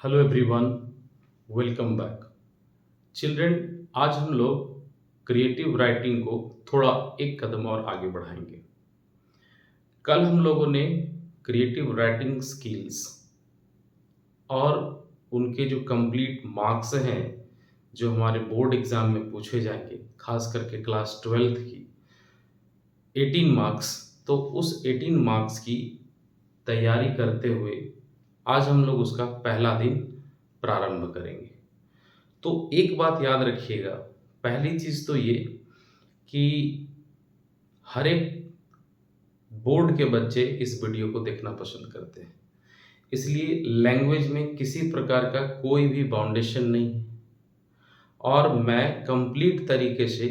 Hello everyone, welcome back. Children, आज हम लोग क्रिएटिव राइटिंग को थोड़ा एक कदम और आगे बढ़ाएंगे। कल हम लोगों ने क्रिएटिव राइटिंग स्किल्स और उनके जो कंप्लीट मार्क्स हैं, जो हमारे बोर्ड एग्जाम में पूछे जाएंगे, खास करके क्लास 12th की 18 मार्क्स, तो उस 18 मार्क्स की तैयारी करते हुए आज हम लोग उसका पहला दिन प्रारंभ करेंगे। तो एक बात याद रखिएगा, पहली चीज़ तो ये कि हर एक बोर्ड के बच्चे इस वीडियो को देखना पसंद करते हैं, इसलिए लैंग्वेज में किसी प्रकार का कोई भी बाउंडेशन नहीं है और मैं कंप्लीट तरीके से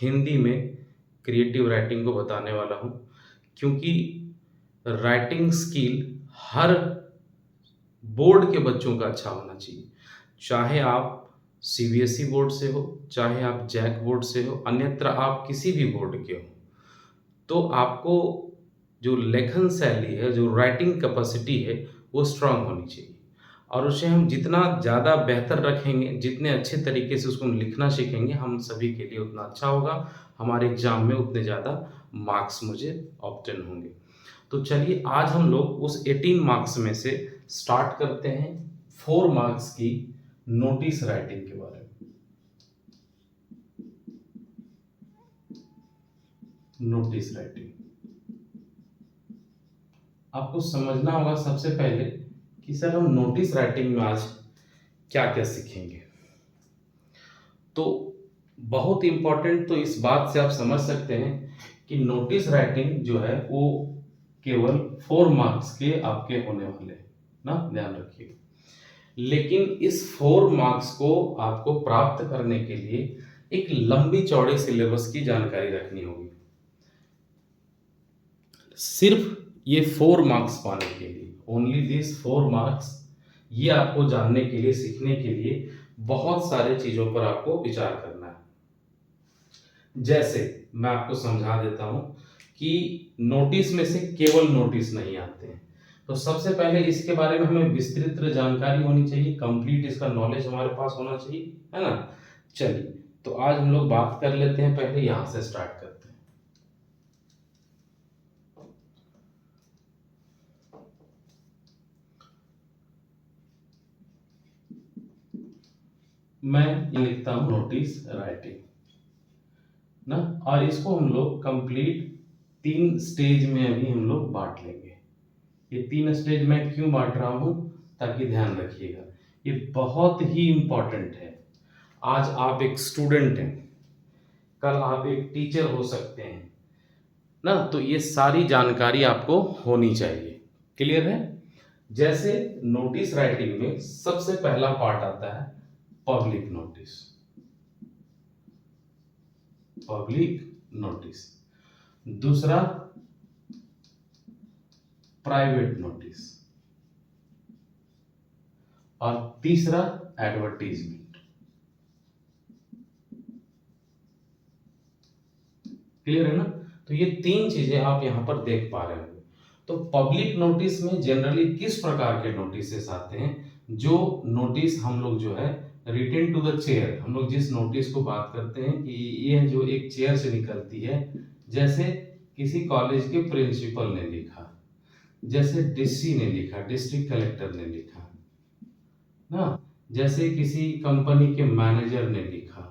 हिंदी में क्रिएटिव राइटिंग को बताने वाला हूँ, क्योंकि राइटिंग स्किल हर बोर्ड के बच्चों का अच्छा होना चाहिए। चाहे आप सीबीएसई बोर्ड से हो, चाहे आप जैक बोर्ड से हो, अन्यत्र आप किसी भी बोर्ड के हो, तो आपको जो लेखन शैली है, जो राइटिंग कैपेसिटी है, वो स्ट्रांग होनी चाहिए और उसे हम जितना ज़्यादा बेहतर रखेंगे, जितने अच्छे तरीके से उसको हम लिखना सीखेंगे, हम सभी के लिए उतना अच्छा होगा। हमारे एग्जाम में उतने ज़्यादा मार्क्स मुझे ऑब्टेन होंगे। तो चलिए आज हम लोग उस 18 मार्क्स में से स्टार्ट करते हैं 4 मार्क्स की नोटिस राइटिंग के बारे में। नोटिस राइटिंग आपको समझना होगा सबसे पहले कि सर हम नोटिस राइटिंग में आज क्या क्या सीखेंगे। तो बहुत इंपॉर्टेंट तो इस बात से आप समझ सकते हैं कि नोटिस राइटिंग जो है वो केवल 4 मार्क्स के आपके होने वाले हैं ना, ध्यान रखिए। लेकिन इस 4 मार्क्स को आपको प्राप्त करने के लिए एक लंबी चौड़े सिलेबस की जानकारी रखनी होगी। सिर्फ ये 4 मार्क्स पाने के लिए, ओनली दिस 4 मार्क्स, ये आपको जानने के लिए, सीखने के लिए बहुत सारे चीजों पर आपको विचार करना है। जैसे मैं आपको समझा देता हूं कि नोटिस में से केवल नोटिस नहीं आते हैं, तो सबसे पहले इसके बारे में हमें विस्तृत जानकारी होनी चाहिए, कंप्लीट इसका नॉलेज हमारे पास होना चाहिए, है ना। चलिए तो आज हम लोग बात कर लेते हैं, पहले यहां से स्टार्ट करते हैं। मैं ये लिखता हूं नोटिस राइटिंग ना, और इसको हम लोग कंप्लीट 3 स्टेज में अभी हम लोग बांट लेंगे। ये 3 स्टेज में क्यों बांट रहा हूं, ताकि ध्यान रखिएगा, ये बहुत ही इंपॉर्टेंट है। आज आप एक स्टूडेंट हैं, कल आप एक टीचर हो सकते हैं ना, तो ये सारी जानकारी आपको होनी चाहिए। क्लियर है। जैसे नोटिस राइटिंग में सबसे पहला पार्ट आता है पब्लिक नोटिस। पब्लिक नोटिस, दूसरा प्राइवेट नोटिस, और तीसरा एडवर्टीजमेंट। क्लियर है ना। तो ये 3 चीजें आप यहां पर देख पा रहे होंगे। तो पब्लिक नोटिस में जनरली किस प्रकार के नोटिसेस आते हैं, जो नोटिस हम लोग जो है रिटेन टू द चेयर, हम लोग जिस नोटिस को बात करते हैं कि ये जो एक चेयर से निकलती है, जैसे किसी कॉलेज के प्रिंसिपल ने लिखा, जैसे डीसी ने लिखा, डिस्ट्रिक्ट कलेक्टर ने लिखा ना, जैसे किसी कंपनी के मैनेजर ने लिखा,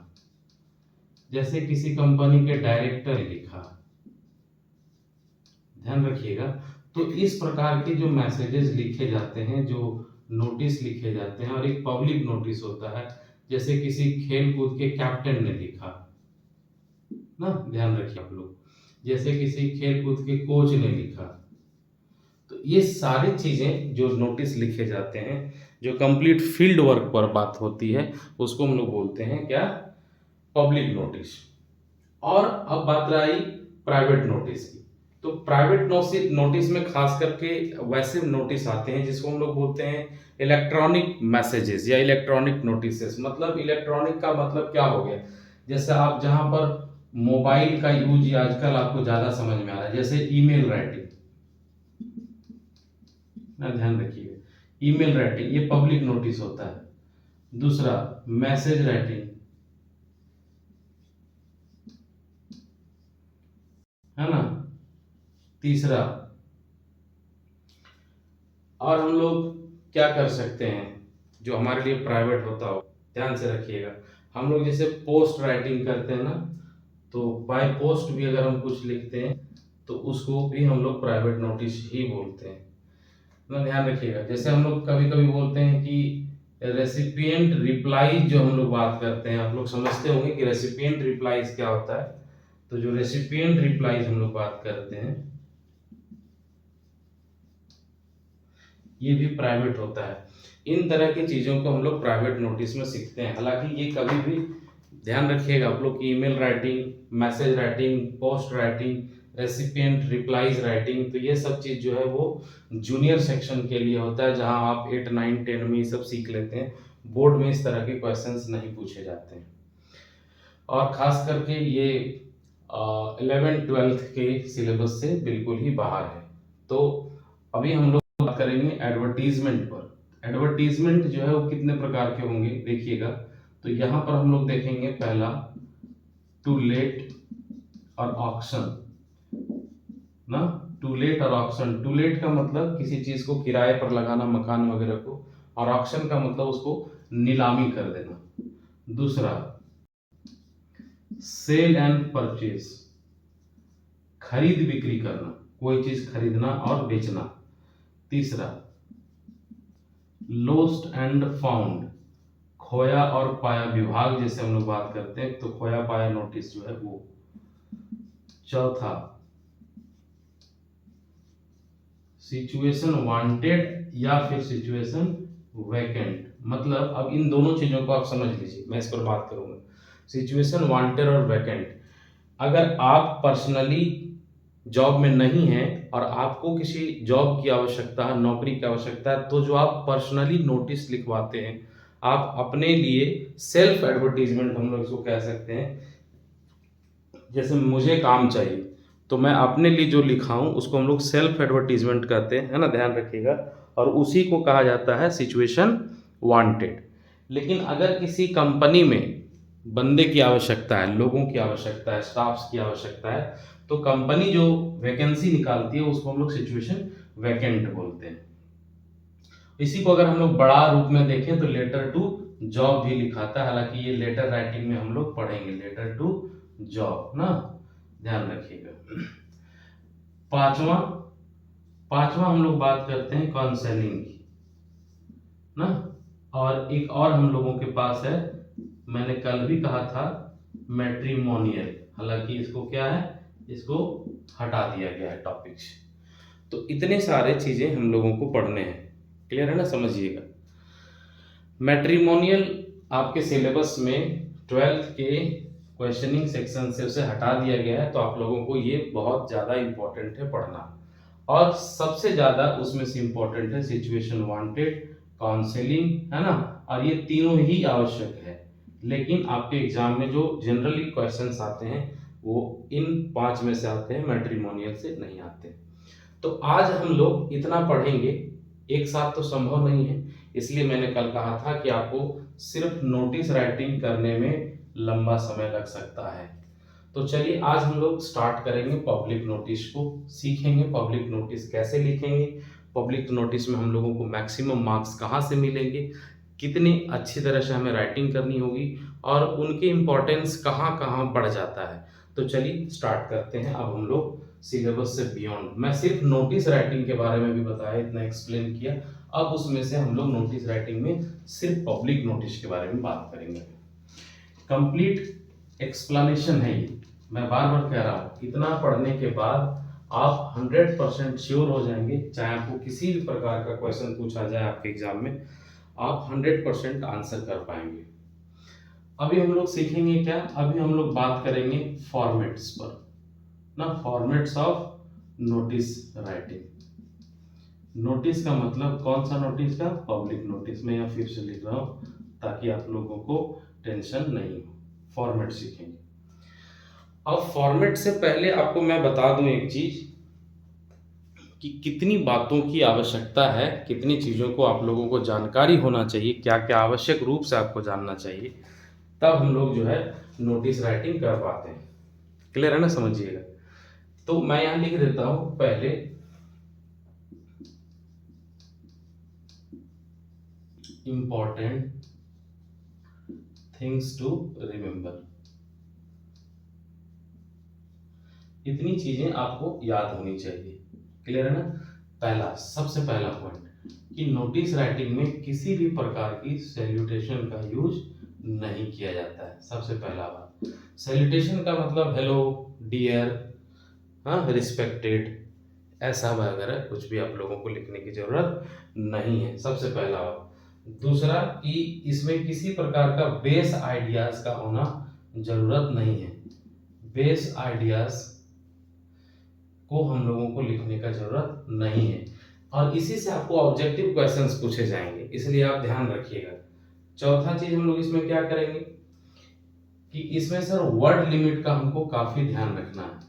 जैसे किसी कंपनी के डायरेक्टर ने लिखा, ध्यान रखिएगा। तो इस प्रकार के जो मैसेजेस लिखे जाते हैं, जो नोटिस लिखे जाते हैं, और एक पब्लिक नोटिस होता है, जैसे किसी खेल कूद के कैप्टन ने लिखा ना, ध्यान रखिए आप लोग, जैसे किसी खेल कूद के कोच ने लिखा। तो ये सारी चीजें जो नोटिस लिखे जाते हैं, जो कंप्लीट फील्ड वर्क पर बात होती है, उसको हम लोग बोलते हैं क्या, पब्लिक नोटिस। और अब बात रही प्राइवेट नोटिस की। तो प्राइवेट नोटिस में खास करके वैसे नोटिस आते हैं जिसको हम लोग बोलते हैं इलेक्ट्रॉनिक मैसेजेस या इलेक्ट्रॉनिक नोटिसेस। मतलब इलेक्ट्रॉनिक का मतलब क्या हो गया, जैसे आप जहां पर मोबाइल का यूज आजकल आपको ज्यादा समझ में आ रहा है, जैसे ईमेल राइटिंग ना, ध्यान रखिएगा, ईमेल राइटिंग, ये पब्लिक नोटिस होता है। दूसरा मैसेज राइटिंग, है ना। तीसरा, और हम लोग क्या कर सकते हैं जो हमारे लिए प्राइवेट होता हो, ध्यान से रखिएगा। हम लोग जैसे पोस्ट राइटिंग करते हैं ना, तो बाय पोस्ट भी अगर हम कुछ लिखते हैं तो उसको भी हम लोग प्राइवेट नोटिस ही बोलते हैं ना, ध्यान रखिएगा। जैसे हम लोग कभी कभी बोलते हैं कि रेसिपिएंट रिप्लाईज, जो हम लोग बात करते हैं, आप लोग समझते होंगे कि रेसिपिएंट रिप्लाईज क्या होता है। तो जो रेसिपिएंट रिप्लाईज हम लोग बात करते हैं, ये भी प्राइवेट होता है। इन तरह की चीज़ों को हम लोग प्राइवेट नोटिस में सीखते हैं। हालांकि ये कभी भी ध्यान रखिएगा आप लोग की email writing, message writing, post writing, recipient replies writing, तो ये सब चीज़ जो है वो जूनियर सेक्शन के लिए होता है, जहां आप 8, 9, 10 में ये सब सीख लेते हैं। बोर्ड में इस तरह के क्वेश्चंस नहीं पूछे जाते हैं। और ख़ास करके ये 11th-12th के सिलेबस से बिल्कुल ही बाहर है। तो अभी हम लोग बात करेंगे एडवर्टीजमेंट पर। एडवर्टीजमेंट जो है वो कितने प्रकार के होंगे देखिएगा। तो यहाँ पर हम लोग देखेंगे पहला टू लेट और ऑक्शन ना। टू लेट और ऑक्शन, टू लेट का मतलब किसी चीज को किराए पर लगाना, मकान वगैरह को, और ऑक्शन का मतलब उसको नीलामी कर देना। दूसरा सेल एंड परचेज, खरीद बिक्री करना, कोई चीज खरीदना और बेचना। तीसरा लोस्ट एंड फाउंड, खोया और पाया विभाग जैसे हम लोग बात करते हैं, तो खोया पाया नोटिस जो है वो। चौथा सिचुएशन वांटेड या फिर सिचुएशन वैकेंट, मतलब अब इन दोनों चीजों को आप समझ लीजिए, मैं इस पर बात करूंगा। सिचुएशन वांटेड और वैकेंट, अगर आप पर्सनली जॉब में नहीं है और आपको किसी जॉब की आवश्यकता है, नौकरी की आवश्यकता है, तो जो आप पर्सनली नोटिस लिखवाते हैं, आप अपने लिए सेल्फ एडवर्टीजमेंट हम लोग इसको कह सकते हैं। जैसे मुझे काम चाहिए तो मैं अपने लिए जो लिखा हूं उसको हम लोग सेल्फ एडवर्टीजमेंट कहते हैं, है ना, ध्यान रखिएगा। और उसी को कहा जाता है सिचुएशन वांटेड। लेकिन अगर किसी कंपनी में बंदे की आवश्यकता है, लोगों की आवश्यकता है, स्टाफ्स की आवश्यकता है, तो कंपनी जो वैकेंसी निकालती है उसको हम लोग सिचुएशन वैकेंट बोलते हैं। इसी को अगर हम लोग बड़ा रूप में देखें तो लेटर टू जॉब भी लिखाता है। हालांकि ये लेटर राइटिंग में हम लोग पढ़ेंगे, लेटर टू जॉब ना, ध्यान रखिएगा। पांचवा पांचवा हम लोग बात करते हैं काउंसलिंग की ना। और एक और हम लोगों के पास है, मैंने कल भी कहा था, मैट्रिमोनियल। हालांकि इसको क्या है, इसको हटा दिया गया है टॉपिक से। तो इतने सारे चीजें हम लोगों को पढ़ने हैं, क्लियर है ना, समझिएगा। मैट्रिमोनियल आपके सिलेबस में 12th के क्वेश्चनिंग सेक्शन से उसे हटा दिया गया है, तो आप लोगों को ये बहुत ज़्यादा इम्पोर्टेंट है पढ़ना। और सबसे ज़्यादा उसमें से इम्पोर्टेंट है सिचुएशन वांटेड, काउंसलिंग, है ना। और ये तीनों ही आवश्यक है। लेकिन आपके एग्जाम में जो जनरली क्वेश्चंस आते हैं वो इन 5 में से आते हैं, मैट्रिमोनियल से नहीं आते। तो आज हम लोग इतना पढ़ेंगे, एक साथ तो संभव नहीं है, इसलिए मैंने कल कहा था कि आपको सिर्फ नोटिस राइटिंग करने में लंबा समय लग सकता है। तो चलिए आज हम लोग स्टार्ट करेंगे, पब्लिक नोटिस को सीखेंगे। पब्लिक नोटिस कैसे लिखेंगे, पब्लिक नोटिस में हम लोगों को मैक्सिमम मार्क्स कहाँ से मिलेंगे, कितनी अच्छी तरह से हमें राइटिंग करनी होगी, और उनकी इम्पोर्टेंस कहाँ कहाँ बढ़ जाता है। तो चलिए स्टार्ट करते हैं। अब हम लोग सिलेबस से बियॉन्ड, मैं सिर्फ नोटिस राइटिंग के बारे में भी बताया, इतना एक्सप्लेन किया। अब उसमें से हम लोग नोटिस राइटिंग में सिर्फ पब्लिक नोटिस के बारे में बात करेंगे। कंप्लीट एक्सप्लेनेशन है ये, मैं बार बार कह रहा हूँ, इतना पढ़ने के बाद आप 100% श्योर हो जाएंगे, चाहे आपको किसी भी प्रकार का क्वेश्चन पूछा जाए आपके एग्जाम में, आप 100% आंसर कर पाएंगे। अभी हम लोग सीखेंगे क्या, अभी हम लोग बात करेंगे फॉर्मेट्स पर ना, formats of notice writing. Notice का मतलब कौन सा नोटिस का, पब्लिक नोटिस। मैं यहाँ फिर से लिख रहा हूँ ताकि आप लोगों को टेंशन नहीं हो। फॉर्मेट सीखेंगे। अब फॉर्मेट से पहले आपको मैं बता दूं एक चीज, कि कितनी बातों की आवश्यकता है, कितनी चीज़ों को आप लोगों को जानकारी होना चाहिए, क्या-क्या आवश्यक रूप से आपको जानना चाहिए, तब हम लोग जो है नोटिस राइटिंग कर पाते हैं। क्लियर है ना? समझिएगा। तो मैं यहाँ लिख देता हूँ पहले इम्पॉर्टेंट थिंग्स टू रिमेंबर। इतनी चीजें आपको याद होनी चाहिए। क्लियर है ना? सबसे पहला पॉइंट कि नोटिस राइटिंग में किसी भी प्रकार की सैल्यूटेशन का यूज नहीं किया जाता है। सबसे पहला बात, सैल्यूटेशन का मतलब हेलो, डियर, हाँ, रिस्पेक्टेड, ऐसा वगैरह कुछ भी आप लोगों को लिखने की जरूरत नहीं है। सबसे पहला बात। दूसरा कि इसमें किसी प्रकार का बेस आइडियाज का होना जरूरत नहीं है। बेस आइडियाज को हम लोगों को लिखने का जरूरत नहीं है, और इसी से आपको ऑब्जेक्टिव क्वेश्चंस पूछे जाएंगे, इसलिए आप ध्यान रखिएगा। चौथा चीज हम लोग इसमें क्या करेंगे कि इसमें सर वर्ड लिमिट का हमको काफी ध्यान रखना है।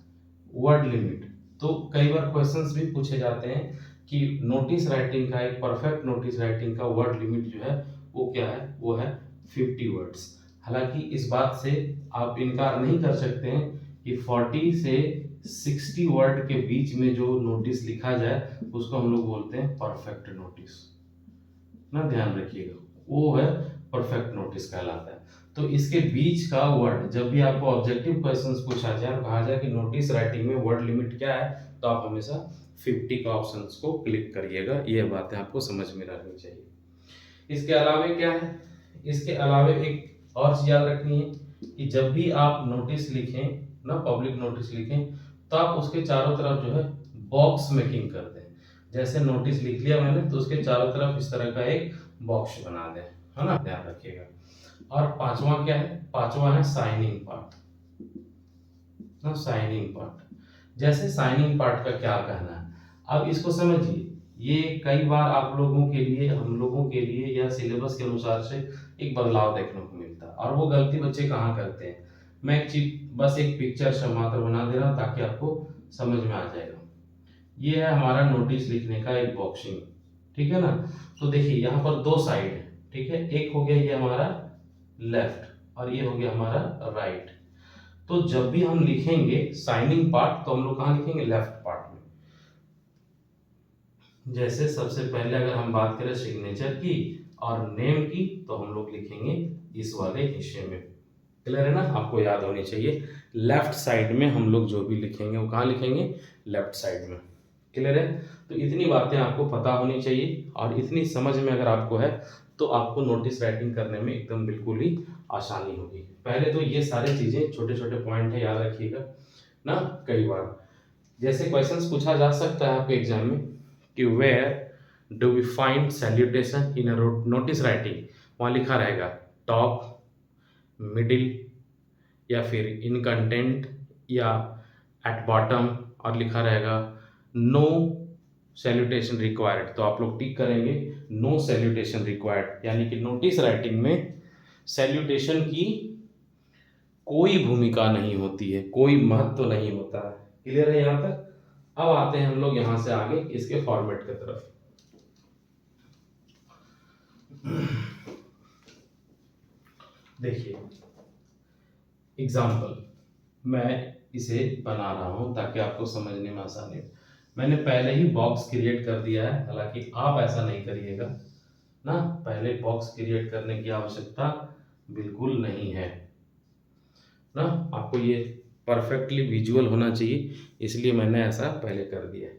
वर्ड लिमिट तो कई बार क्वेश्चंस भी पूछे जाते हैं कि नोटिस राइटिंग का, एक परफेक्ट नोटिस राइटिंग का वर्ड लिमिट जो है वो क्या है, वो है 50 वर्ड्स। हालांकि इस बात से आप इनकार नहीं कर सकते हैं कि 40 से 60 वर्ड के बीच में जो नोटिस लिखा जाए उसको हम लोग बोलते हैं परफेक्ट नोटिस ना, ध्यान रखिएगा, वो है परफेक्ट नोटिस कहलाता है। तो इसके बीच का वर्ड, जब भी आपको ऑब्जेक्टिव क्वेश्चंस पूछा जाए और कहा जाए कि नोटिस राइटिंग में वर्ड लिमिट क्या है, तो आप हमेशा 50 का ऑप्शंस को क्लिक करिएगा। ये बातें आपको समझ में रखनी चाहिए। इसके अलावे क्या है, इसके अलावे एक और चीज याद रखनी है कि जब भी आप नोटिस लिखें ना, पब्लिक नोटिस लिखें, तो आप उसके चारों तरफ जो है बॉक्स मेकिंग कर दें। जैसे नोटिस लिख लिया मैंने, तो उसके चारों तरफ इस तरह का एक बॉक्स बना दें, है ना, ध्यान रखिएगा। और पांचवा क्या है, पांचवा है साइनिंग पार्ट ना, साइनिंग पार्ट। जैसे साइनिंग पार्ट का क्या कहना है, अब इसको समझिए। ये कई बार आप लोगों के लिए, हम लोगों के लिए या सिलेबस के अनुसार से एक बदलाव देखने को मिलता है, और वो गलती बच्चे कहाँ करते हैं। मैं एक चीज, बस एक पिक्चर मात्र बना दे रहा हूं ताकि आपको समझ में आ जाएगा। ये है हमारा नोटिस लिखने का एक बॉक्सिंग, ठीक है ना। तो देखिए यहाँ पर दो साइड है, ठीक है, एक हो गया ये हमारा लेफ्ट और ये हो गया हमारा राइट। तो जब भी हम लिखेंगे साइनिंग पार्ट, तो हम लोग कहाँ लिखेंगे, लेफ्ट पार्ट में। जैसे सबसे पहले अगर हम बात करें सिग्नेचर की और नेम की, तो हम लोग लिखेंगे इस वाले हिस्से में। क्लियर है ना? आपको याद होनी चाहिए, लेफ्ट साइड में हम लोग जो भी लिखेंगे वो कहाँ लिखेंगे, लेफ्ट साइड में। क्लियर है? तो इतनी बातें आपको पता होनी चाहिए, और इतनी समझ में अगर आपको है तो आपको नोटिस राइटिंग करने में एकदम बिल्कुल ही आसानी होगी। पहले तो ये सारी चीजें, छोटे छोटे पॉइंट है, याद रखिएगा ना। कई बार जैसे क्वेश्चंस पूछा जा सकता है आपके एग्जाम में कि where do we find salutation in notice writing, वहां लिखा रहेगा टॉप, मिडिल, या फिर इन कंटेंट, या एट बॉटम, और लिखा रहेगा नो सैल्यूटेशन रिक्वायर्ड। तो आप लोग टिक करेंगे नो सैल्यूटेशन रिक्वायर्ड, यानी कि नोटिस राइटिंग में सैल्यूटेशन की कोई भूमिका नहीं होती है, कोई महत्व तो नहीं होता है। क्लियर है यहां तक? अब आते हैं हम लोग यहां से आगे इसके फॉर्मेट की तरफ। देखिए एग्जाम्पल, मैं इसे बना रहा हूं ताकि आपको समझने में आसानी हो। मैंने पहले ही बॉक्स क्रिएट कर दिया है, हालांकि आप ऐसा नहीं करिएगा ना, पहले बॉक्स क्रिएट करने की आवश्यकता बिल्कुल नहीं है ना। आपको ये परफेक्टली विजुअल होना चाहिए, इसलिए मैंने ऐसा पहले कर दिया है।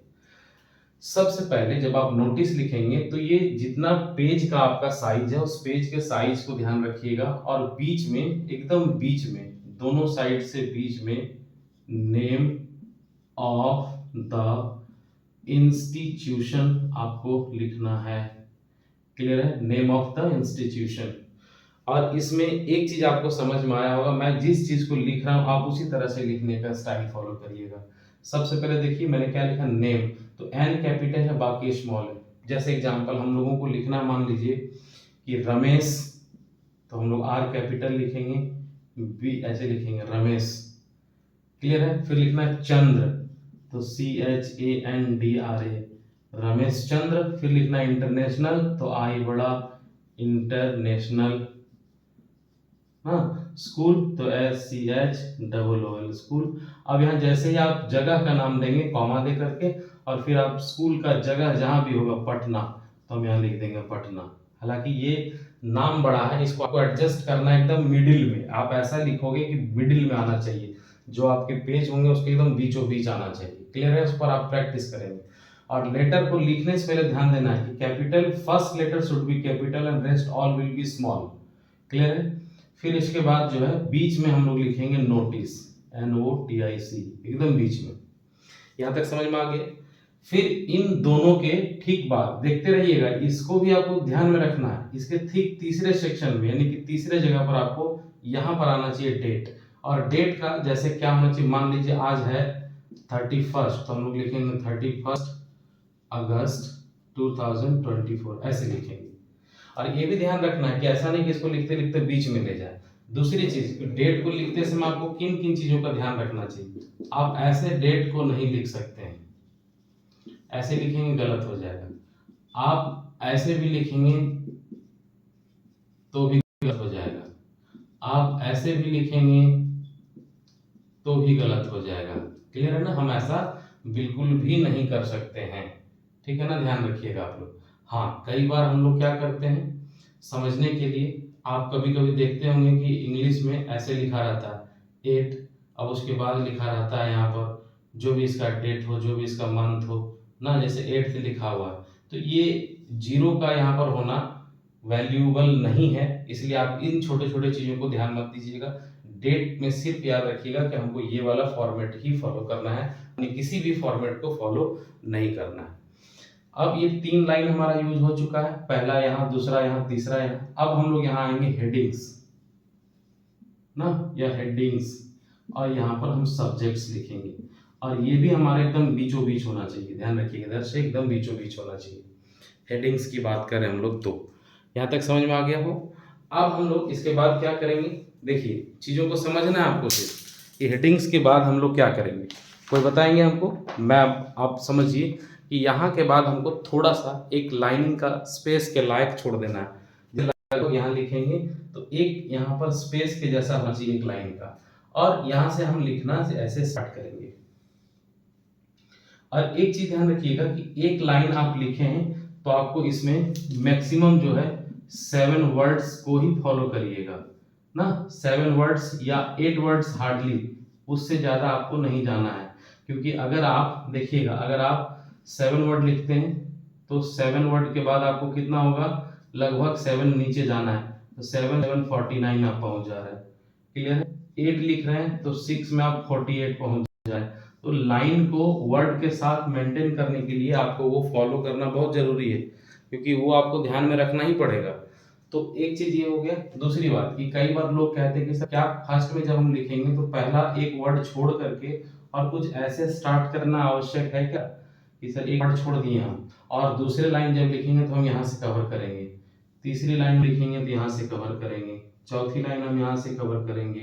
सबसे पहले जब आप नोटिस लिखेंगे, तो ये जितना पेज का आपका साइज है, उस पेज के साइज को ध्यान रखिएगा, और बीच में, एकदम बीच में, दोनों साइड से बीच में नेम ऑफ द इंस्टीट्यूशन आपको लिखना है। क्लियर है? Name of the institution. और इसमें एक चीज आपको समझ में आया होगा, मैं जिस चीज को लिख रहा हूं आप उसी तरह से लिखने का स्टाइल फॉलो करिएगा। सबसे पहले देखिए मैंने क्या लिखा, नेम, तो एन कैपिटल है, बाकी स्मॉल है। जैसे एग्जांपल हम लोगों को लिखना, मान लीजिए कि रमेश, तो हम लोग आर कैपिटल लिखेंगे, बी ऐसे लिखेंगे रमेश। क्लियर है? फिर लिखना है चंद्र, तो CHANDRA, रमेश चंद्र। फिर लिखना इंटरनेशनल, तो आई बड़ा इंटरनेशनल। हाँ, स्कूल तो SCHOOL स्कूल। अब यहाँ जैसे ही आप जगह का नाम देंगे कॉमा दे करके, और फिर आप स्कूल का जगह जहां भी होगा पटना, तो हम यहाँ लिख देंगे पटना। हालांकि ये नाम बड़ा है, इसको आपको एडजस्ट करना है एकदम मिडिल में। आप ऐसा लिखोगे कि मिडिल में आना चाहिए, जो आपके पेज होंगे उसके एकदम बीचों बीच आना चाहिए। क्लियर है? उस पर आप प्रैक्टिस करेंगे। और लेटर को लिखने से पहले ध्यान देना है कि capital first letter should be capital and rest all will be small. Clear है? फिर इसके बाद जो है बीच में हम लोग लिखेंगे नोटिस, NOTIC, एकदम बीच में। यहां तक समझ में आ गया? फिर इन दोनों के ठीक बाद देखते रहिएगा, इसको भी आपको ध्यान में रखना है। इसके ठीक तीसरे सेक्शन में, यानी कि तीसरे जगह पर आपको यहां पर आना चाहिए डेट। और डेट का जैसे क्या होना चाहिए, मान लीजिए आज है 31, तो हम लोग लिखेंगे 31 अगस्त 2024, ऐसे लिखेंगे। और ये भी ध्यान रखना है कि ऐसा नहीं कि इसको लिखते लिखते बीच में ले जाए। दूसरी चीज, डेट को लिखते समय आपको किन किन चीजों का ध्यान रखना चाहिए। आप ऐसे डेट को नहीं लिख सकते हैं, ऐसे लिखेंगे गलत हो जाएगा। आप ऐसे भी लिखेंगे तो भी गलत हो जाएगा। आप ऐसे भी लिखेंगे तो भी गलत हो जाएगा। क्लियर है ना? हम ऐसा बिल्कुल भी नहीं कर सकते हैं। ठीक है ना? ध्यान रखिएगा आप लोग। हाँ, कई बार हम लोग क्या करते हैं समझने के लिए, आप कभी कभी देखते होंगे कि इंग्लिश में ऐसे लिखा रहता है 8, अब उसके बाद लिखा रहता है यहाँ पर जो भी इसका डेट हो, जो भी इसका मंथ हो ना, जैसे 8th लिखा हुआ है, तो ये जीरो का यहाँ पर होना वैल्यूएबल नहीं है। इसलिए आप इन छोटे छोटे चीजों को ध्यान मत दीजिएगा। डेट में सिर्फ याद रखिएगा कि हमको ये वाला फॉर्मेट ही फॉलो करना है, किसी भी फॉर्मेट को फॉलो नहीं करना है। अब ये 3 लाइन हमारा यूज हो चुका है, पहला यहाँ, दूसरा यहाँ, तीसरा यहाँ। अब हम लोग यहाँ आएंगे हेडिंग्स ना, या हेडिंग्स, और यहाँ पर हम सब्जेक्ट्स लिखेंगे। और ये भी हमारे एकदम बीचों बीच होना चाहिए, ध्यान रखिएगा, इधर से एकदम बीचों बीच होना चाहिए। हेडिंग्स की बात करें हम लोग तो यहाँ तक समझ में आ गया हो। अब हम लोग इसके बाद क्या करेंगे, देखिए चीज़ों को समझना है आपको सिर्फ कि हेडिंग्स के बाद हम लोग क्या करेंगे, कोई बताएंगे हमको? मैं आप समझिए कि यहाँ के बाद हमको थोड़ा सा एक लाइन का स्पेस के लायक छोड़ देना है। जब यहाँ लिखेंगे तो एक यहाँ पर स्पेस के जैसा होना चाहिए एक लाइन का, और यहाँ से हम लिखना से ऐसे स्टार्ट करेंगे। और एक चीज ध्यान रखिएगा कि एक लाइन आप लिखे हैं तो आपको इसमें मैक्सिमम जो है 7 वर्ड्स को ही फॉलो करिएगा ना, 7 वर्ड्स या 8 वर्ड्स हार्डली, उससे ज्यादा आपको नहीं जाना है। क्योंकि अगर आप देखिएगा, अगर आप 7 वर्ड लिखते हैं तो 7 वर्ड के बाद आपको कितना होगा, लगभग 7 नीचे जाना है, तो 7 आप पहुंच जा रहे हैं। क्लियर है? 8 लिख रहे हैं तो 6 में आप 48 पहुंच जाए। तो लाइन को वर्ड के साथ मेंटेन करने के लिए आपको वो फॉलो करना बहुत जरूरी है, क्योंकि वो आपको ध्यान में रखना ही पड़ेगा। तो एक चीज ये हो गया। दूसरी बात कि कई बार लोग कहते हैं कि सर क्या फर्स्ट में जब हम लिखेंगे तो पहला एक वर्ड छोड़ करके और कुछ ऐसे स्टार्ट करना आवश्यक है क्या, कि सर एक वर्ड छोड़ दिए हम और दूसरे लाइन जब लिखेंगे तो हम यहाँ से कवर करेंगे, तीसरी लाइन लिखेंगे तो यहाँ से कवर करेंगे, चौथी लाइन हम यहाँ से कवर करेंगे,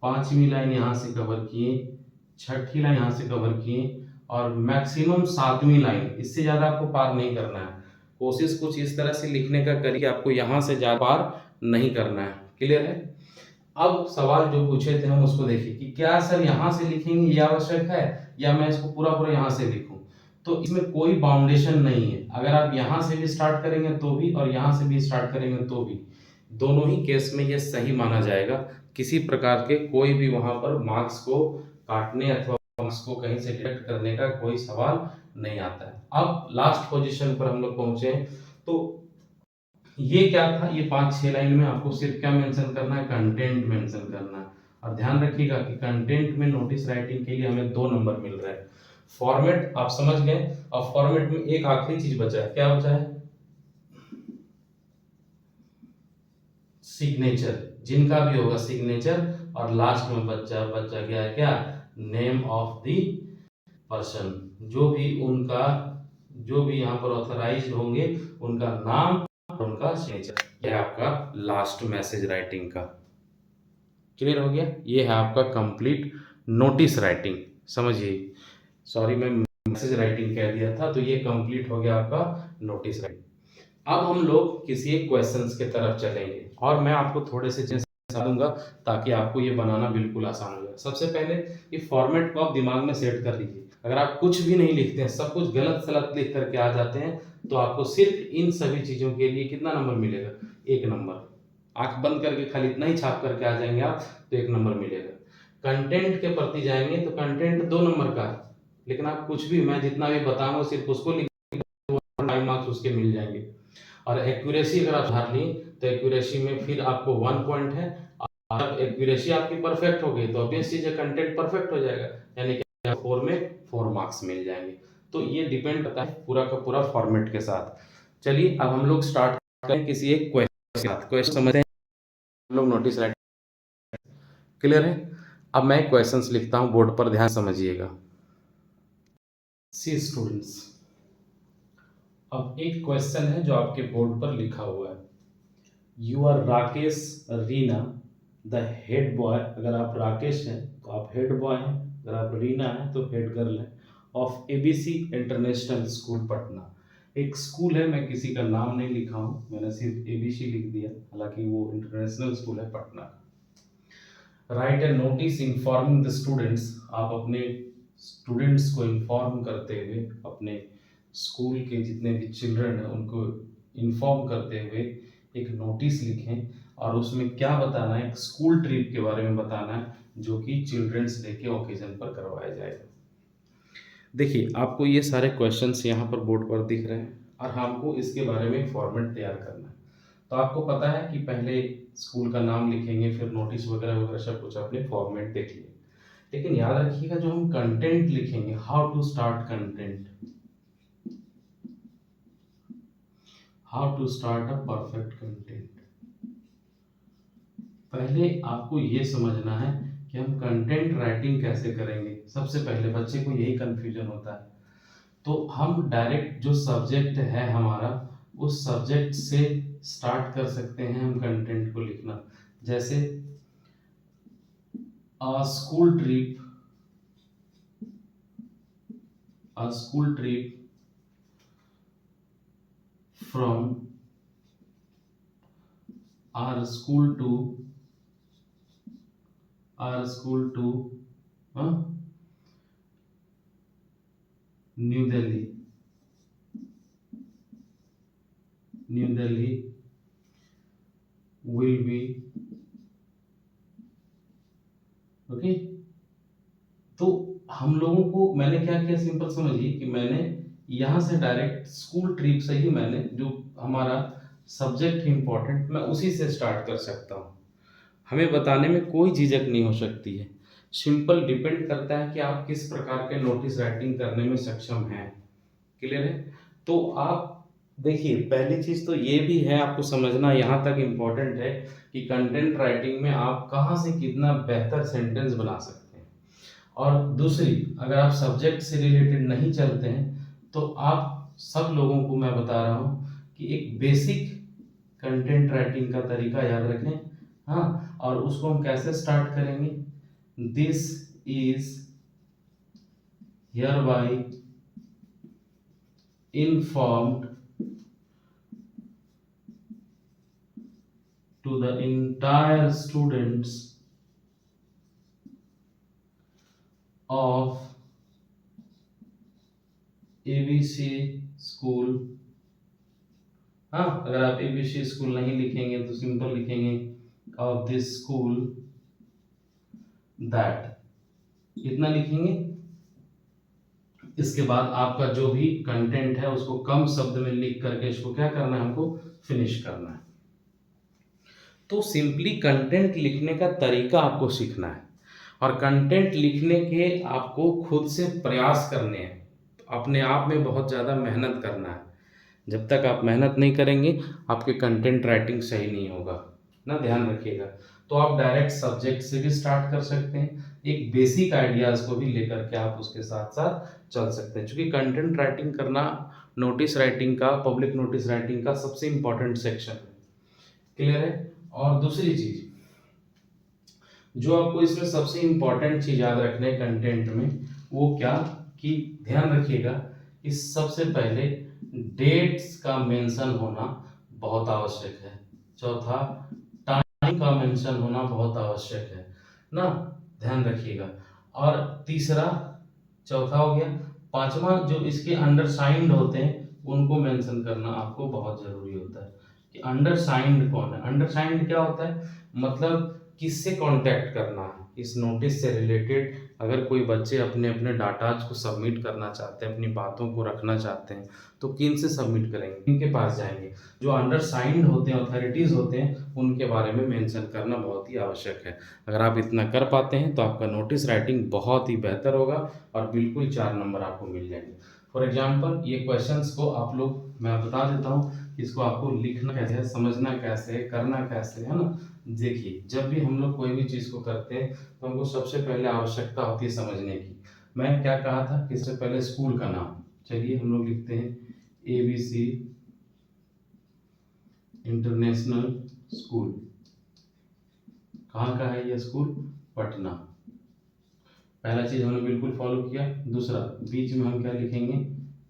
पांचवी लाइन यहाँ से कवर किए, छठी लाइन यहाँ से कवर किए, और मैक्सिमम 7वीं लाइन, इससे ज्यादा आपको पार नहीं करना है। कोशिश कुछ इस तरह से लिखने का करिए, आपको यहाँ से ज्यादा पार नहीं करना है। क्लियर है? अब सवाल जो पूछे थे हम उसको देखिए कि क्या सर यहाँ से लिखेंगे ये आवश्यक है, या मैं इसको पूरा पूरा यहाँ से लिखूं? तो इसमें कोई बाउंडेशन नहीं है। अगर आप यहाँ से भी स्टार्ट करेंगे तो भी, और यहाँ से भी स्टार्ट करेंगे तो भी, दोनों ही केस में ये सही माना जाएगा। किसी प्रकार के कोई भी वहां पर मार्क्स को काटने अथवा मार्क्स को कहीं से डिडक्ट करने का कोई सवाल नहीं आता है। अब लास्ट पोजीशन पर हम लोग पहुंचे हैं, तो ये क्या था, ये 5-6 लाइन में आपको सिर्फ क्या मेंशन करना है, कंटेंट मेंशन करना है। और ध्यान रखिएगा कि कंटेंट में नोटिस राइटिंग के लिए हमें 2 नंबर मिल रहा है। फॉर्मेट आप समझ गए, और फॉर्मेट में एक आखिरी चीज बचा है, क्या बचा है, सिग्नेचर। जिनका भी होगा सिग्नेचर, और लास्ट में बच्चा गया है क्या, नेम ऑफ द पर्सन, जो भी यहाँ पर ऑथराइज्ड होंगे उनका नाम और उनका सिग्नेचर। यह आपका लास्ट मैसेज राइटिंग का। क्लियर हो गया? ये है आपका कंप्लीट नोटिस राइटिंग। समझिए सॉरी, मैं मैसेज राइटिंग कह दिया था। तो ये कंप्लीट हो गया आपका नोटिस राइटिंग। अब हम लोग किसी एक क्वेश्चंस की तरफ चलेंगे और मैं आपको थोड़े से चीजें बता दूंगा ताकि आपको ये बनाना बिल्कुल आसान हो जाए। सबसे पहले ये फॉर्मेट को आप दिमाग में सेट कर लीजिए। अगर आप कुछ भी नहीं लिखते हैं, सब कुछ गलत सलत लिख करके आ जाते हैं, तो आपको सिर्फ इन सभी चीजों के लिए कितना नंबर मिलेगा? 1 नंबर। आंख बंद करके खाली इतना ही छाप करके आ जाएंगे आप, तो 1 नंबर मिलेगा। कंटेंट के प्रति जाएंगे तो कंटेंट 2 नंबर का है, लेकिन आप कुछ भी, मैं जितना भी बताऊंगा सिर्फ उसको लिख, 5 मार्क्स उसके मिल जाएंगे। और एक्यूरेसी अगर आप सुधार ली तो एक्यूरेसी में फिर आपको 1 पॉइंट है। और जब एक्यूरेसी आपकी परफेक्ट हो गई तो ऑब्वियस चीज है, कंटेंट परफेक्ट हो जाएगा, यानी कि 4 में 4 मार्क्स मिल जाएंगे। तो ये डिपेंड करता है पूरा का पूरा फॉर्मेट के साथ। चलिए अब हम लोग स्टार्ट करें किसी एक क्वेश्चन के साथ। क्वेश्चन समझते हैं हम लोग, नोटिस राइट क्लियर है? अब मैं क्वेश्चंस लिखता हूं बोर्ड पर, ध्यान समझिएगा। सी स्टूडेंट्स, अब एक क्वेश्चन है जो आपके बोर्ड पर लिखा हुआ है। You are Rakesh Reena the head boy. अगर आप राकेश हैं तो आप हेड बॉय हैं, अगर आप रीना हैं तो हेड गर्ल हैं, of ABC international school Patna. एक स्कूल है, मैं किसी का नाम नहीं लिखा हूँ, मैंने सिर्फ एबीसी लिख दिया, हालांकि वो इंटरनेशनल स्कूल है Patna. Right A notice informing the students. आप अपने स्टूडेंट्स को इन्फॉर्म करते हुए, अपने स्कूल के जितने भी चिल्ड्रन हैं उनको इन्फॉर्म करते हुए एक नोटिस लिखें, और उसमें क्या बताना है? एक स्कूल ट्रिप के बारे में बताना है जो कि चिल्ड्रंस डे के ओकेजन पर करवाया जाएगा। देखिए, आपको ये सारे क्वेश्चंस यहाँ पर बोर्ड पर दिख रहे हैं और हमको इसके बारे में फॉर्मेट तैयार करना है। तो आपको पता है कि पहले स्कूल का नाम लिखेंगे, फिर नोटिस वगैरह वगैरह सब कुछ अपने फॉर्मेट देख लिए। लेकिन याद रखिएगा, जो हम कंटेंट लिखेंगे, how to start content, how to start a perfect content. पहले आपको ये समझना है कि हम कंटेंट राइटिंग कैसे करेंगे। सबसे पहले बच्चे को यही कंफ्यूजन होता है। तो हम डायरेक्ट जो सब्जेक्ट है हमारा, उस सब्जेक्ट से स्टार्ट कर सकते हैं हम कंटेंट को लिखना। जैसे अ school trip, a school trip from our school to uh, New Delhi, New Delhi will be okay. तो हम लोगों को, मैंने क्या किया, सिंपल समझिए कि मैंने यहाँ से डायरेक्ट स्कूल ट्रिप से ही, मैंने जो हमारा सब्जेक्ट इंपॉर्टेंट, मैं उसी से स्टार्ट कर सकता हूँ। हमें बताने में कोई झिझक नहीं हो सकती है। सिंपल डिपेंड करता है कि आप किस प्रकार के नोटिस राइटिंग करने में सक्षम हैं। क्लियर है? तो आप देखिए, पहली चीज तो ये भी है आपको समझना, यहाँ तक इम्पोर्टेंट है कि कंटेंट राइटिंग में आप कहाँ से कितना बेहतर सेंटेंस बना सकते हैं। और दूसरी, अगर आप सब्जेक्ट से रिलेटेड नहीं चलते हैं तो आप सब लोगों को मैं बता रहा हूँ कि एक बेसिक कंटेंट राइटिंग का तरीका याद रखें। हाँ, और उसको हम कैसे स्टार्ट करेंगे? This is here by informed to the entire students of ABC school. हाँ, अगर आप ABC स्कूल नहीं लिखेंगे तो सिंपल लिखेंगे ऑफ दिस स्कूल दैट, इतना लिखेंगे। इसके बाद आपका जो भी कंटेंट है उसको कम शब्द में लिख करके इसको क्या करना है, हमको फिनिश करना है। तो सिंपली कंटेंट लिखने का तरीका आपको सीखना है, और कंटेंट लिखने के आपको खुद से प्रयास करने हैं। तो अपने आप में बहुत ज़्यादा मेहनत करना है। जब तक आप मेहनत नहीं करेंगे आपके कंटेंट राइटिंग सही नहीं होगा ना, ध्यान रखिएगा। तो आप डायरेक्ट सब्जेक्ट से भी स्टार्ट कर सकते हैं, एक बेसिक आइडियाज को भी लेकर के आप उसके साथ साथ चल सकते हैं, क्योंकि कंटेंट राइटिंग करना नोटिस राइटिंग का, पब्लिक नोटिस राइटिंग का सबसे इंपॉर्टेंट सेक्शन है। क्लियर है? और दूसरी चीज जो आपको इसमें सबसे इंपॉर्टेंट चीज याद रखना है कंटेंट में, वो क्या? कि ध्यान रखिएगा कि सबसे पहले डेट्स का मेंशन होना बहुत आवश्यक है। चौथा, टाइम का मेंशन होना बहुत आवश्यक है ना, ध्यान रखिएगा। और तीसरा, चौथा हो गया। पांचवा, जो इसके अंडरसाइंड होते हैं उनको मेंशन करना आपको बहुत जरूरी होता है कि अंडरसाइंड कौन है। अंडरसाइंड क्या होता है, मतलब किससे कांटेक्ट करना है इस नोटिस से रिलेटेड। अगर कोई बच्चे अपने अपने डाटाज को सबमिट करना चाहते हैं, अपनी बातों को रखना चाहते हैं, तो किन से सबमिट करेंगे, किनके पास जाएंगे। जो अंडरसाइंड होते हैं, अथॉरिटीज होते हैं, उनके बारे में मेंशन करना बहुत ही आवश्यक है। अगर आप इतना कर पाते हैं तो आपका नोटिस राइटिंग बहुत ही बेहतर होगा और बिल्कुल 4 नंबर आपको मिल जाएंगे। फॉर एग्जाम्पल, ये क्वेश्चंस को आप लोग, मैं बता देता हूँ इसको आपको लिखना कैसे है, समझना कैसे है, करना कैसे है ना। देखिए, जब भी हम लोग कोई भी चीज़ को करते हैं तो हमको सबसे पहले आवश्यकता होती है समझने की। मैं क्या कहा था कि इससे पहले स्कूल का नाम, चलिए हम लोग लिखते हैं ABC इंटरनेशनल स्कूल। कहाँ का है ये स्कूल, पटना। पहला चीज हमने बिल्कुल फॉलो किया। दूसरा, बीच में हम क्या लिखेंगे,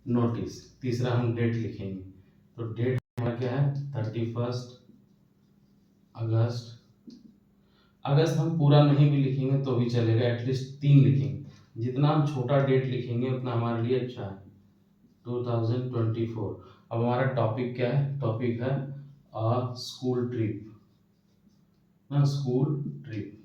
नोटिस। तीसरा, हम डेट लिखेंगे। तो डेट हमारा क्या है, 31 अगस्त। अगस्त हम पूरा नहीं भी लिखेंगे तो भी चलेगा, एटलीस्ट 3 लिखेंगे। जितना हम छोटा डेट लिखेंगे उतना हमारे लिए अच्छा है। 2024। अब हमारा टॉपिक क्या है, टॉपिक है स्कूल ट्रिप ना, स्कूल ट्रिप।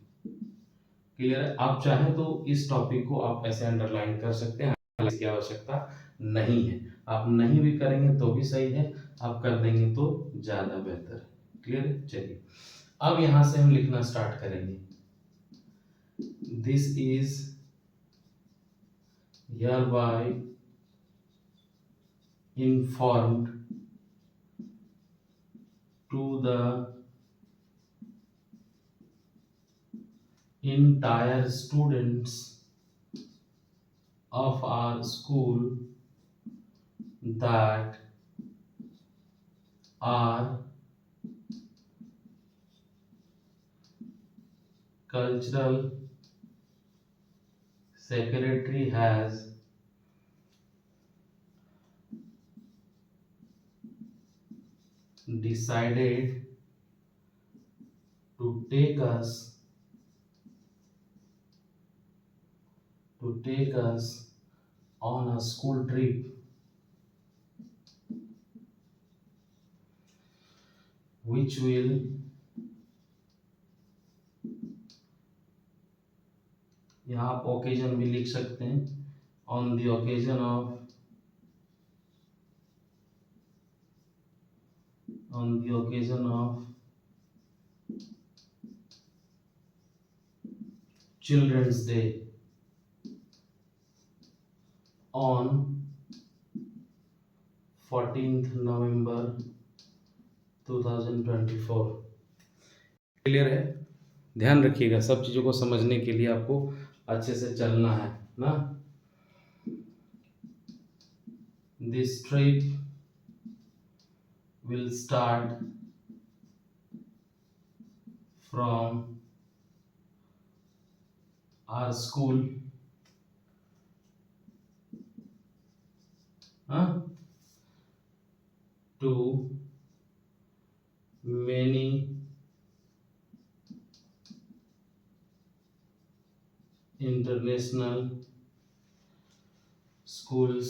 क्लियर है। आप चाहें तो इस टॉपिक को आप ऐसे अंडरलाइन कर सकते हैं, इसकी आवश्यकता नहीं है। आप नहीं भी करेंगे तो भी सही है, आप कर देंगे तो ज्यादा बेहतर है। क्लियर है। चलिए, अब यहां से हम लिखना स्टार्ट करेंगे। This is hereby informed to the entire students of our school that our cultural secretary has decided to take us on a school trip which will, यहाँ आप ओकेजन भी लिख सकते हैं, on the occasion of children's day on 14th November 2024। Clear है। ध्यान रखिएगा, सब चीज़ों को समझने के लिए आपको अच्छे से चलना है ना। This trip will start from our school to many international schools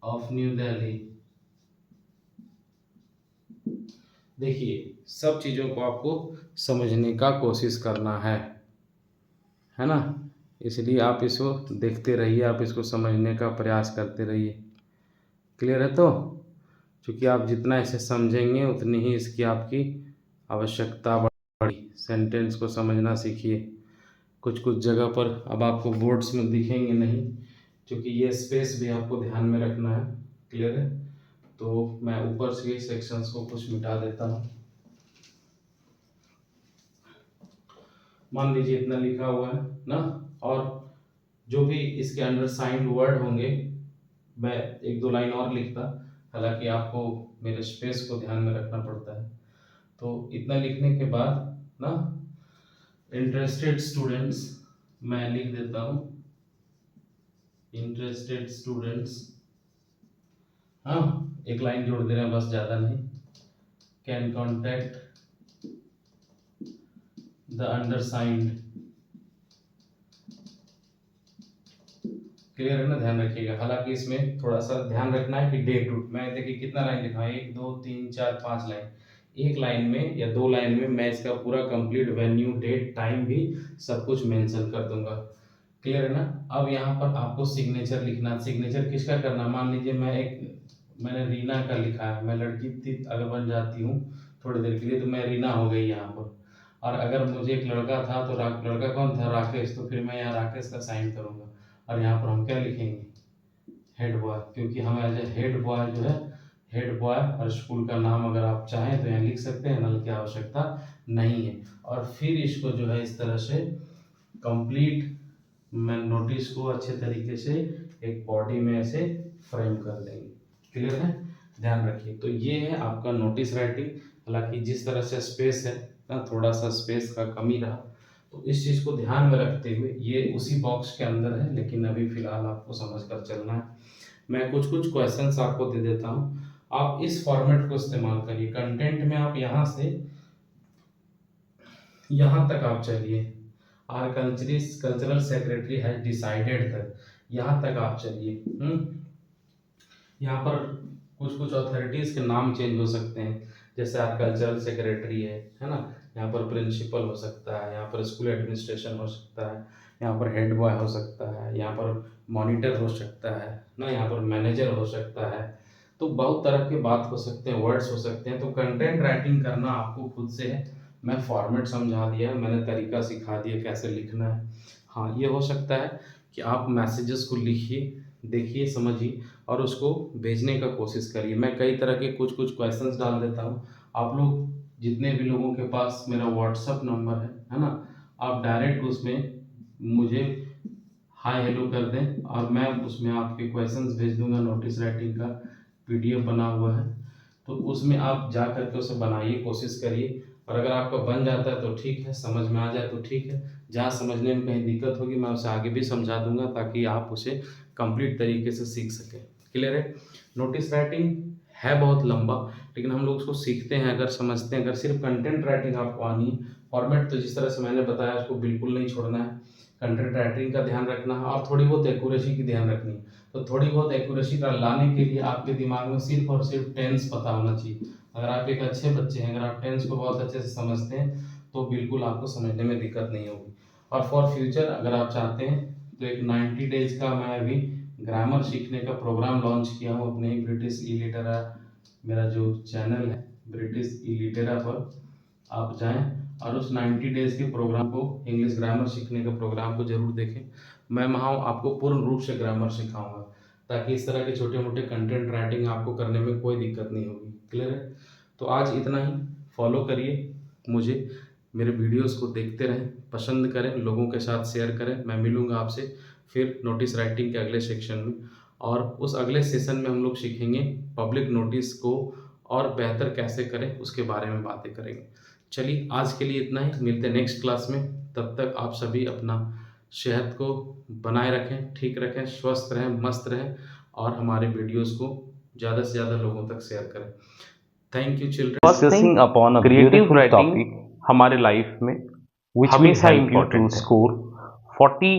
of New Delhi। देखिए, सब चीज़ों को आपको समझने का कोशिश करना है ना। इसलिए आप इसको देखते रहिए, आप इसको समझने का प्रयास करते रहिए। क्लियर है। तो क्योंकि आप जितना इसे समझेंगे उतनी ही इसकी आपकी आवश्यकता बढ़ेगी। सेंटेंस को समझना सीखिए। कुछ कुछ जगह पर अब आपको बोर्ड्स में दिखेंगे नहीं, क्योंकि ये स्पेस भी आपको ध्यान में रखना है। क्लियर है। तो मैं ऊपर से सेक्शंस को कुछ मिटा देता हूँ। मान लीजिए इतना लिखा हुआ है ना, और जो भी इसके अंडर साइंड वर्ड होंगे मैं एक दो लाइन और लिखता, हालांकि आपको मेरे स्पेस को ध्यान में रखना पड़ता है। तो इतना लिखने के बाद ना, इंटरेस्टेड स्टूडेंट्स मैं लिख देता हूँ इंटरेस्टेड स्टूडेंट्स, हाँ एक लाइन जोड़ दे रहे हैं बस, ज़्यादा नहीं, कैन कॉन्टैक्ट द अंडरसाइंड। क्लियर है ना, ध्यान रखिएगा। हालांकि इसमें थोड़ा सा ध्यान रखना है कि डेट रूट, मैं देखिए कितना लाइन लिखा है, 1 2 3 4 5 लाइन, एक लाइन में या 2 लाइन में मैं इसका पूरा कंप्लीट वेन्यू डेट टाइम भी सब कुछ मेंशन कर दूंगा। क्लियर है ना। अब यहाँ पर आपको सिग्नेचर लिखना, सिग्नेचर किसका करना, मान लीजिए मैंने रीना का लिखा है, मैं लड़की थी अगर बन जाती हूँ थोड़ी देर के लिए तो मैं रीना हो गई यहाँ पर। और अगर मुझे एक लड़का था तो लड़का कौन था, राकेश, तो फिर मैं यहाँ राकेश का साइन करूँगा। और यहाँ पर हम क्या लिखेंगे, हेड बॉय, क्योंकि हम एज ए हेड बॉय जो है, हेड बॉय और स्कूल का नाम अगर आप चाहें तो यहाँ लिख सकते हैं, नल की आवश्यकता नहीं है। और फिर इसको जो है इस तरह से कंप्लीट मैं नोटिस को अच्छे तरीके से एक बॉडी में ऐसे फ्रेम कर देंगे। क्लियर है, ध्यान रखिए। तो ये है आपका नोटिस राइटिंग। हालांकि जिस तरह से स्पेस है ना, थोड़ा सा स्पेस का कमी रहा, तो इस चीज़ को ध्यान में रखते हुए ये उसी बॉक्स के अंदर है, लेकिन अभी फिलहाल आपको समझ कर चलना है। मैं कुछ कुछ क्वेश्चंस आपको दे देता हूँ, आप इस फॉर्मेट को इस्तेमाल करिए। कंटेंट में आप यहाँ से यहाँ तक आप चलिए, our cultural secretary has decided तक, यहाँ तक आप चलिए। यहाँ पर कुछ कुछ अथॉरिटीज़ के नाम चेंज हो सकते हैं, जैसे आर कल्चरल सेक्रेटरी है ना, यहाँ पर प्रिंसिपल हो सकता है, यहाँ पर स्कूल एडमिनिस्ट्रेशन हो सकता है, यहाँ पर हेड बॉय हो सकता है, यहाँ पर मॉनिटर हो सकता है ना, यहाँ पर मैनेजर हो सकता है। तो बहुत तरह के बात हो सकते हैं, वर्ड्स हो सकते हैं। तो कंटेंट राइटिंग करना आपको खुद से है, मैं फॉर्मेट समझा दिया, मैंने तरीका सिखा दिया कैसे लिखना है। हाँ ये हो सकता है कि आप मैसेजेस को लिखिए, देखिए, समझिए और उसको भेजने का कोशिश करिए। मैं कई तरह के कुछ कुछ क्वेश्चंस डाल देता हूँ, आप लोग जितने भी लोगों के पास मेरा व्हाट्सअप नंबर है ना, आप डायरेक्ट उसमें मुझे हाय हेलो कर दें और मैं उसमें आपके क्वेश्चंस भेज दूंगा। नोटिस राइटिंग का पीडीएफ बना हुआ है, तो उसमें आप जा करके उसे बनाइए, कोशिश करिए। और अगर आपका बन जाता है तो ठीक है, समझ में आ जाए तो ठीक है, जहाँ समझने में कहीं दिक्कत होगी मैं उसे आगे भी समझा दूंगा ताकि आप उसे कंप्लीट तरीके से सीख सकें। क्लियर है। नोटिस राइटिंग है बहुत लंबा, लेकिन हम लोग उसको सीखते हैं अगर समझते हैं। अगर सिर्फ कंटेंट राइटिंग आपको आनी है, फॉर्मेट तो जिस तरह से मैंने बताया उसको बिल्कुल नहीं छोड़ना है, कंटेंट राइटिंग का ध्यान रखना है और थोड़ी बहुत एक्यूरेसी की ध्यान रखनी है। तो थोड़ी बहुत एक्यूरेसी का लाने के लिए आपके दिमाग में सिर्फ और सिर्फ टेंस पता होना चाहिए। अगर आप एक अच्छे बच्चे हैं, अगर आप टेंस को बहुत अच्छे से समझते हैं तो बिल्कुल आपको समझने में दिक्कत नहीं होगी। और फॉर फ्यूचर अगर आप चाहते हैं तो एक 90 डेज का मैं अभी ग्रामर सीखने का प्रोग्राम लॉन्च किया हूँ अपने ब्रिटिश ई लिटरा, मेरा जो चैनल है ब्रिटिश ई लिटरा पर आप जाएं और उस 90 डेज के प्रोग्राम को, इंग्लिश ग्रामर सीखने के प्रोग्राम को जरूर देखें। मैं वहाँ आपको पूर्ण रूप से ग्रामर सिखाऊंगा ताकि इस तरह के छोटे मोटे कंटेंट राइटिंग आपको करने में कोई दिक्कत नहीं होगी। क्लियर है। तो आज इतना ही, फॉलो करिए मुझे, मेरे वीडियोस को देखते रहें, पसंद करें, लोगों के साथ शेयर करें। मैं मिलूँगा आपसे फिर नोटिस राइटिंग के अगले सेक्शन में, और उस अगले सेशन में हम लोग सीखेंगे पब्लिक नोटिस को और बेहतर कैसे करें उसके बारे में बातें करेंगे। चलिए आज के लिए इतना ही, मिलते हैं नेक्स्ट क्लास में। तब तक आप सभी अपना सेहत को बनाए रखें, ठीक रखें, स्वस्थ रहें, मस्त रहें और हमारे वीडियोस को ज़्यादा से ज़्यादा लोगों तक शेयर करें। Thank you children. Discussing upon a creative beautiful writing topic हमारे लाइफ में which will हमेशा help you to इम्पोर्टेंट है। score 40